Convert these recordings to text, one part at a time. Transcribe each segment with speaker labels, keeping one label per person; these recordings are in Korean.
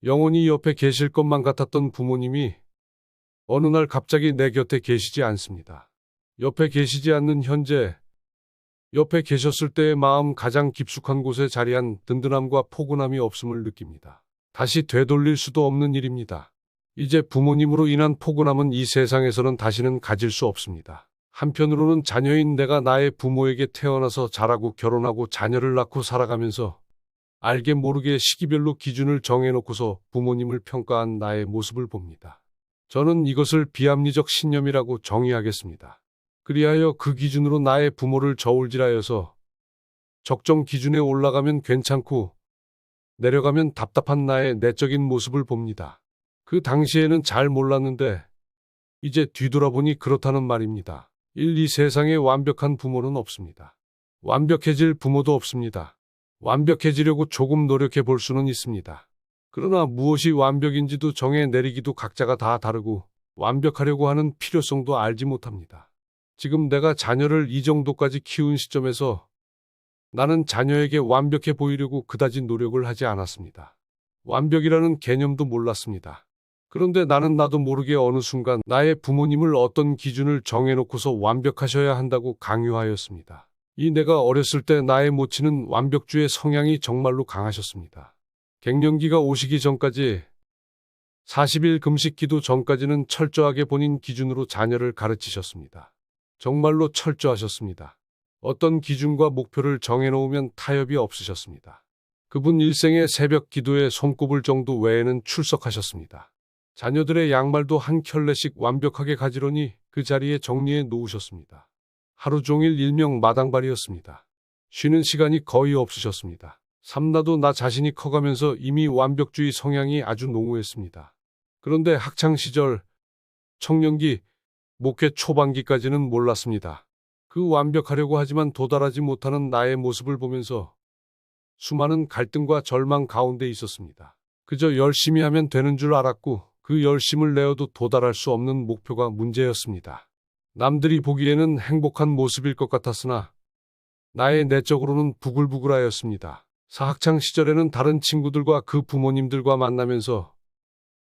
Speaker 1: 영원히 옆에 계실 것만 같았던 부모님이 어느 날 갑자기 내 곁에 계시지 않습니다. 옆에 계시지 않는 현재, 옆에 계셨을 때의 마음 가장 깊숙한 곳에 자리한 든든함과 포근함이 없음을 느낍니다. 다시 되돌릴 수도 없는 일입니다. 이제 부모님으로 인한 포근함은 이 세상에서는 다시는 가질 수 없습니다. 한편으로는 자녀인 내가 나의 부모에게 태어나서 자라고 결혼하고 자녀를 낳고 살아가면서 알게 모르게 시기별로 기준을 정해놓고서 부모님을 평가한 나의 모습을 봅니다. 저는 이것을 비합리적 신념이라고 정의하겠습니다. 그리하여 그 기준으로 나의 부모를 저울질하여서 적정 기준에 올라가면 괜찮고 내려가면 답답한 나의 내적인 모습을 봅니다. 그 당시에는 잘 몰랐는데 이제 뒤돌아보니 그렇다는 말입니다. 이 세상에 완벽한 부모는 없습니다. 완벽해질 부모도 없습니다. 완벽해지려고 조금 노력해 볼 수는 있습니다. 그러나 무엇이 완벽인지도 정해 내리기도 각자가 다 다르고 완벽하려고 하는 필요성도 알지 못합니다. 지금 내가 자녀를 이 정도까지 키운 시점에서 나는 자녀에게 완벽해 보이려고 그다지 노력을 하지 않았습니다. 완벽이라는 개념도 몰랐습니다. 그런데 나는 나도 모르게 어느 순간 나의 부모님을 어떤 기준을 정해놓고서 완벽하셔야 한다고 강요하였습니다. 이 내가 어렸을 때 나의 모친은 완벽주의 성향이 정말로 강하셨습니다. 갱년기가 오시기 전까지 40일 금식 기도 전까지는 철저하게 본인 기준으로 자녀를 가르치셨습니다. 정말로 철저하셨습니다. 어떤 기준과 목표를 정해놓으면 타협이 없으셨습니다. 그분 일생의 새벽 기도에 손꼽을 정도 외에는 출석하셨습니다. 자녀들의 양말도 한 켤레씩 완벽하게 가지런히 그 자리에 정리해 놓으셨습니다. 하루 종일 일명 마당발이었습니다. 쉬는 시간이 거의 없으셨습니다. 삼나도 나 자신이 커가면서 이미 완벽주의 성향이 아주 농후했습니다. 그런데 학창시절, 청년기, 목회 초반기까지는 몰랐습니다. 그 완벽하려고 하지만 도달하지 못하는 나의 모습을 보면서 수많은 갈등과 절망 가운데 있었습니다. 그저 열심히 하면 되는 줄 알았고 그 열심을 내어도 도달할 수 없는 목표가 문제였습니다. 남들이 보기에는 행복한 모습일 것 같았으나 나의 내적으로는 부글부글하였습니다. 사학창 시절에는 다른 친구들과 그 부모님들과 만나면서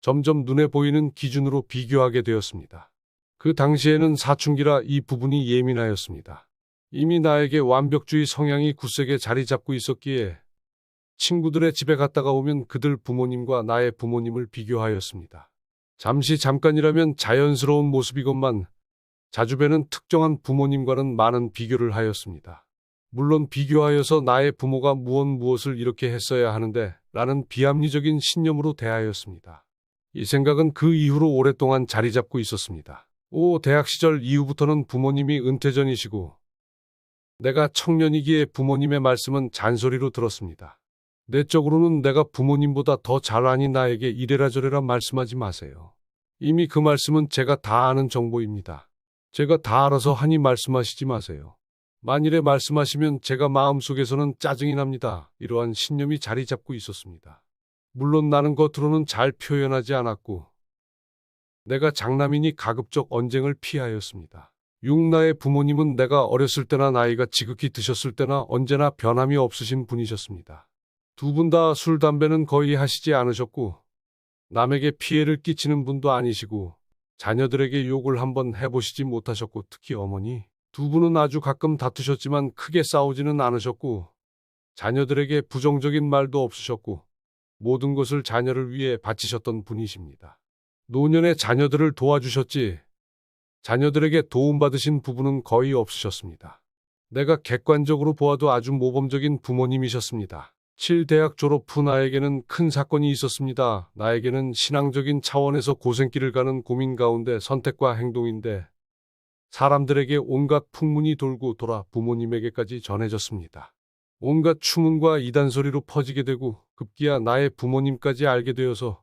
Speaker 1: 점점 눈에 보이는 기준으로 비교하게 되었습니다. 그 당시에는 사춘기라 이 부분이 예민하였습니다. 이미 나에게 완벽주의 성향이 굳세게 자리 잡고 있었기에 친구들의 집에 갔다가 오면 그들 부모님과 나의 부모님을 비교하였습니다. 잠깐이라면 자연스러운 모습이건만 자주 뵈는 특정한 부모님과는 많은 비교를 하였습니다. 물론 비교하여서 나의 부모가 무엇을 이렇게 했어야 하는데 라는 비합리적인 신념으로 대하였습니다. 이 생각은 그 이후로 오랫동안 자리 잡고 있었습니다. 대학 시절 이후부터는 부모님이 은퇴 전이시고 내가 청년이기에 부모님의 말씀은 잔소리로 들었습니다. 내적으로는 내가 부모님보다 더 잘 아니 나에게 이래라 저래라 말씀하지 마세요. 이미 그 말씀은 제가 다 아는 정보입니다. 제가 다 알아서 하니 말씀하시지 마세요. 만일에 말씀하시면 제가 마음속에서는 짜증이 납니다. 이러한 신념이 자리 잡고 있었습니다. 물론 나는 겉으로는 잘 표현하지 않았고 내가 장남이니 가급적 언쟁을 피하였습니다. 육나의 부모님은 내가 어렸을 때나 나이가 지극히 드셨을 때나 언제나 변함이 없으신 분이셨습니다. 두 분 다 술, 담배는 거의 하시지 않으셨고 남에게 피해를 끼치는 분도 아니시고 자녀들에게 욕을 한번 해보시지 못하셨고 특히 어머니 두 분은 아주 가끔 다투셨지만 크게 싸우지는 않으셨고 자녀들에게 부정적인 말도 없으셨고 모든 것을 자녀를 위해 바치셨던 분이십니다. 노년에 자녀들을 도와주셨지 자녀들에게 도움받으신 부분은 거의 없으셨습니다. 내가 객관적으로 보아도 아주 모범적인 부모님이셨습니다. 7대학 졸업 후 나에게는 큰 사건이 있었습니다. 나에게는 신앙적인 차원에서 고생길을 가는 고민 가운데 선택과 행동인데 사람들에게 온갖 풍문이 돌고 돌아 부모님에게까지 전해졌습니다. 온갖 추문과 이단소리로 퍼지게 되고 급기야 나의 부모님까지 알게 되어서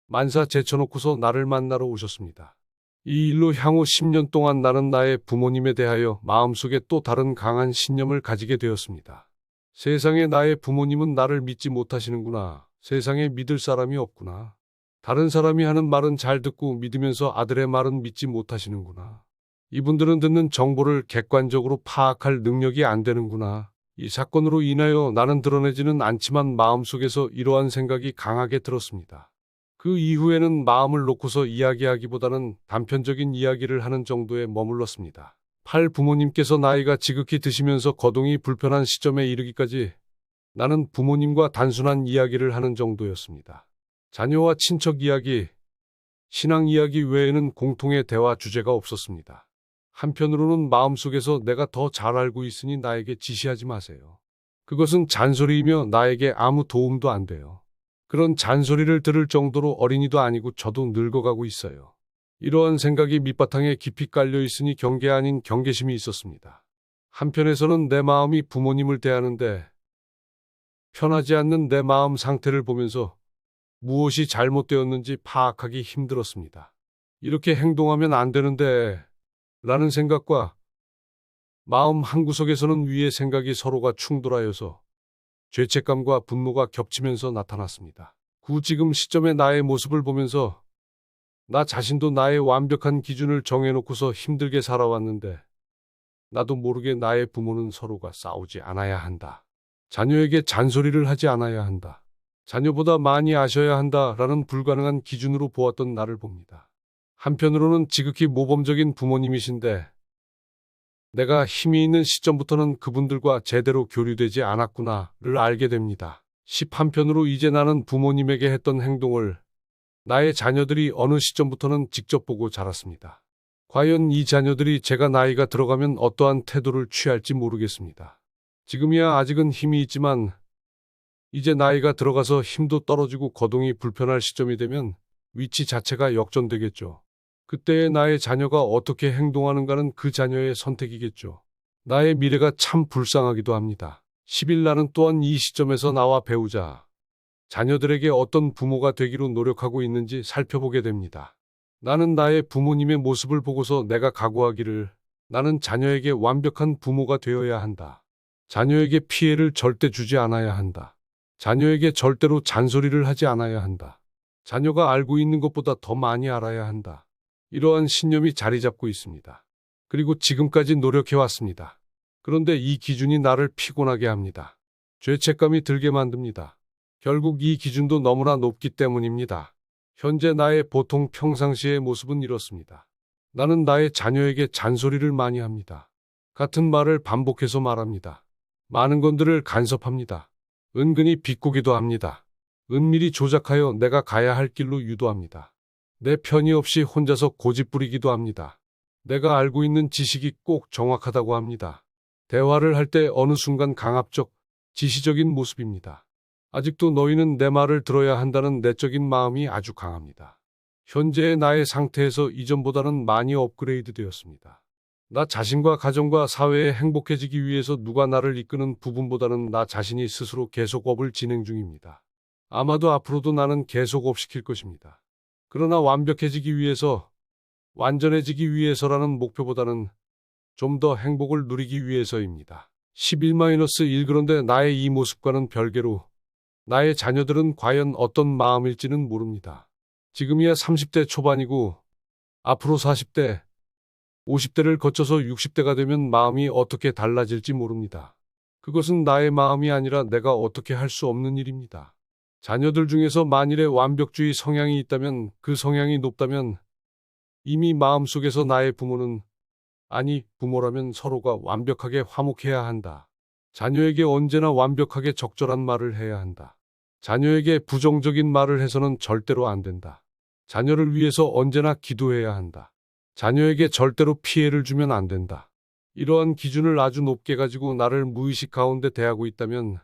Speaker 1: 만사 제쳐놓고서 나를 만나러 오셨습니다. 이 일로 향후 10년 동안 나는 나의 부모님에 대하여 마음속에 또 다른 강한 신념을 가지게 되었습니다. 세상에 나의 부모님은 나를 믿지 못하시는구나. 세상에 믿을 사람이 없구나. 다른 사람이 하는 말은 잘 듣고 믿으면서 아들의 말은 믿지 못하시는구나. 이분들은 듣는 정보를 객관적으로 파악할 능력이 안 되는구나. 이 사건으로 인하여 나는 드러내지는 않지만 마음속에서 이러한 생각이 강하게 들었습니다. 그 이후에는 마음을 놓고서 이야기하기보다는 단편적인 이야기를 하는 정도에 머물렀습니다. 팔 부모님께서 나이가 지극히 드시면서 거동이 불편한 시점에 이르기까지 나는 부모님과 단순한 이야기를 하는 정도였습니다. 자녀와 친척 이야기, 신앙 이야기 외에는 공통의 대화 주제가 없었습니다. 한편으로는 마음속에서 내가 더 잘 알고 있으니 나에게 지시하지 마세요. 그것은 잔소리이며 나에게 아무 도움도 안 돼요. 그런 잔소리를 들을 정도로 어린이도 아니고 저도 늙어가고 있어요. 이러한 생각이 밑바탕에 깊이 깔려 있으니 경계 아닌 경계심이 있었습니다. 한편에서는 내 마음이 부모님을 대하는데 편하지 않는 내 마음 상태를 보면서 무엇이 잘못되었는지 파악하기 힘들었습니다. 이렇게 행동하면 안 되는데 라는 생각과 마음 한구석에서는 위의 생각이 서로가 충돌하여서 죄책감과 분노가 겹치면서 나타났습니다. 지금 시점의 나의 모습을 보면서 나 자신도 나의 완벽한 기준을 정해놓고서 힘들게 살아왔는데 나도 모르게 나의 부모는 서로가 싸우지 않아야 한다. 자녀에게 잔소리를 하지 않아야 한다. 자녀보다 많이 아셔야 한다라는 불가능한 기준으로 보았던 나를 봅니다. 한편으로는 지극히 모범적인 부모님이신데 내가 힘이 있는 시점부터는 그분들과 제대로 교류되지 않았구나를 알게 됩니다. 11편으로 이제 나는 부모님에게 했던 행동을 나의 자녀들이 어느 시점부터는 직접 보고 자랐습니다. 과연 이 자녀들이 제가 나이가 들어가면 어떠한 태도를 취할지 모르겠습니다. 지금이야 아직은 힘이 있지만 이제 나이가 들어가서 힘도 떨어지고 거동이 불편할 시점이 되면 위치 자체가 역전되겠죠. 그때의 나의 자녀가 어떻게 행동하는가는 그 자녀의 선택이겠죠. 나의 미래가 참 불쌍하기도 합니다. 10일 나는 또한 이 시점에서 나와 배우자, 자녀들에게 어떤 부모가 되기로 노력하고 있는지 살펴보게 됩니다. 나는 나의 부모님의 모습을 보고서 내가 각오하기를 나는 자녀에게 완벽한 부모가 되어야 한다. 자녀에게 피해를 절대 주지 않아야 한다. 자녀에게 절대로 잔소리를 하지 않아야 한다. 자녀가 알고 있는 것보다 더 많이 알아야 한다. 이러한 신념이 자리 잡고 있습니다. 그리고 지금까지 노력해왔습니다. 그런데 이 기준이 나를 피곤하게 합니다. 죄책감이 들게 만듭니다. 결국 이 기준도 너무나 높기 때문입니다. 현재 나의 보통 평상시의 모습은 이렇습니다. 나는 나의 자녀에게 잔소리를 많이 합니다. 같은 말을 반복해서 말합니다. 많은 것들을 간섭합니다. 은근히 비꼬기도 합니다. 은밀히 조작하여 내가 가야 할 길로 유도합니다. 내 편이 없이 혼자서 고집부리기도 합니다. 내가 알고 있는 지식이 꼭 정확하다고 합니다. 대화를 할 때 어느 순간 강압적, 지시적인 모습입니다. 아직도 너희는 내 말을 들어야 한다는 내적인 마음이 아주 강합니다. 현재의 나의 상태에서 이전보다는 많이 업그레이드 되었습니다. 나 자신과 가정과 사회에 행복해지기 위해서 누가 나를 이끄는 부분보다는 나 자신이 스스로 계속 업을 진행 중입니다. 아마도 앞으로도 나는 계속 업시킬 것입니다. 그러나 완벽해지기 위해서, 완전해지기 위해서라는 목표보다는 좀 더 행복을 누리기 위해서입니다. 11-1 그런데 나의 이 모습과는 별개로 나의 자녀들은 과연 어떤 마음일지는 모릅니다. 지금이야 30대 초반이고 앞으로 40대, 50대를 거쳐서 60대가 되면 마음이 어떻게 달라질지 모릅니다. 그것은 나의 마음이 아니라 내가 어떻게 할 수 없는 일입니다. 자녀들 중에서 만일에 완벽주의 성향이 있다면, 그 성향이 높다면 이미 마음속에서 나의 부모는, 아니 부모라면 서로가 완벽하게 화목해야 한다. 자녀에게 언제나 완벽하게 적절한 말을 해야 한다. 자녀에게 부정적인 말을 해서는 절대로 안 된다. 자녀를 위해서 언제나 기도해야 한다. 자녀에게 절대로 피해를 주면 안 된다. 이러한 기준을 아주 높게 가지고 나를 무의식 가운데 대하고 있다면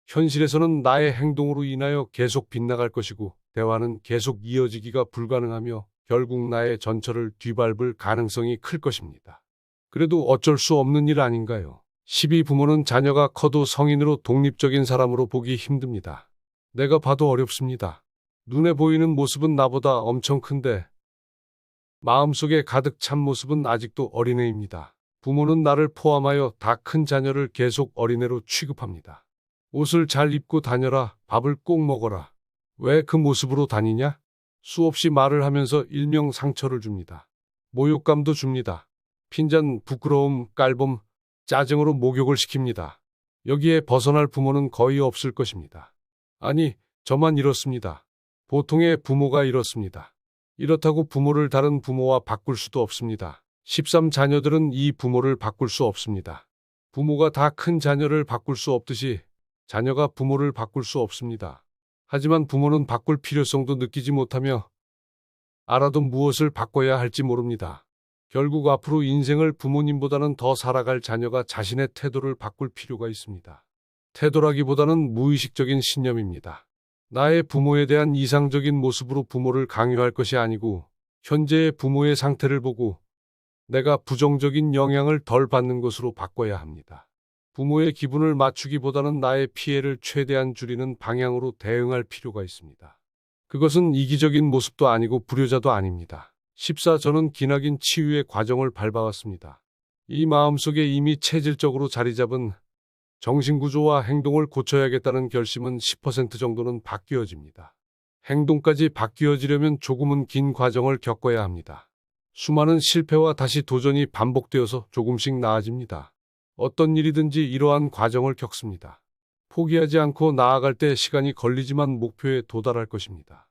Speaker 1: 현실에서는 나의 행동으로 인하여 계속 빗나갈 것이고 대화는 계속 이어지기가 불가능하며 결국 나의 전철을 뒤밟을 가능성이 클 것입니다. 그래도 어쩔 수 없는 일 아닌가요? 12부모는 자녀가 커도 성인으로 독립적인 사람으로 보기 힘듭니다. 내가 봐도 어렵습니다. 눈에 보이는 모습은 나보다 엄청 큰데 마음속에 가득 찬 모습은 아직도 어린애입니다. 부모는 나를 포함하여 다 큰 자녀를 계속 어린애로 취급합니다. 옷을 잘 입고 다녀라, 밥을 꼭 먹어라. 왜 그 모습으로 다니냐? 수없이 말을 하면서 일명 상처를 줍니다. 모욕감도 줍니다. 핀잔, 부끄러움, 깔봄, 짜증으로 목욕을 시킵니다. 여기에 벗어날 부모는 거의 없을 것입니다. 아니, 저만 이렇습니다. 보통의 부모가 이렇습니다. 이렇다고 부모를 다른 부모와 바꿀 수도 없습니다. 13 자녀들은 이 부모를 바꿀 수 없습니다. 부모가 다 큰 자녀를 바꿀 수 없듯이 자녀가 부모를 바꿀 수 없습니다. 하지만 부모는 바꿀 필요성도 느끼지 못하며 알아도 무엇을 바꿔야 할지 모릅니다. 결국 앞으로 인생을 부모님보다는 더 살아갈 자녀가 자신의 태도를 바꿀 필요가 있습니다. 태도라기보다는 무의식적인 신념입니다. 나의 부모에 대한 이상적인 모습으로 부모를 강요할 것이 아니고 현재의 부모의 상태를 보고 내가 부정적인 영향을 덜 받는 것으로 바꿔야 합니다. 부모의 기분을 맞추기보다는 나의 피해를 최대한 줄이는 방향으로 대응할 필요가 있습니다. 그것은 이기적인 모습도 아니고 불효자도 아닙니다. 14. 저는 기나긴 치유의 과정을 밟아왔습니다. 이 마음속에 이미 체질적으로 자리 잡은 정신구조와 행동을 고쳐야겠다는 결심은 10% 정도는 바뀌어집니다. 행동까지 바뀌어지려면 조금은 긴 과정을 겪어야 합니다. 수많은 실패와 다시 도전이 반복되어서 조금씩 나아집니다. 어떤 일이든지 이러한 과정을 겪습니다. 포기하지 않고 나아갈 때 시간이 걸리지만 목표에 도달할 것입니다.